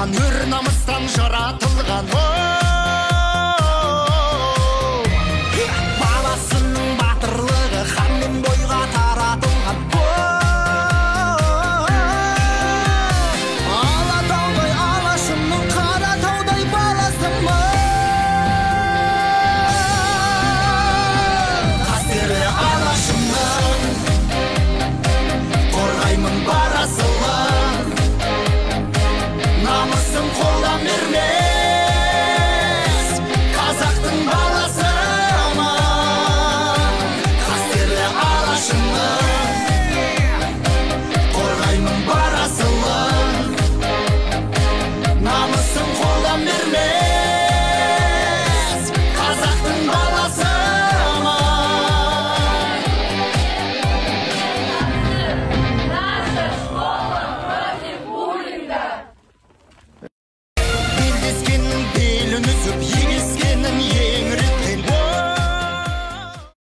болған, өр намыстан жаратылған. Баласының батырлығы хан мен бойға таратылған. Алатаудай алашымның, Қаратаудай баласымын. Қастерлі алашымның, қорғаймын барасылын. Намысын қолдан бермес, қазақтың баласы аман. Қастерлі алашымның, қорғаймын барасылын. Намысын қолдан бермес, қазақтың баласы аман. Наша школа против буллинга. Белдескеннің белін үзіп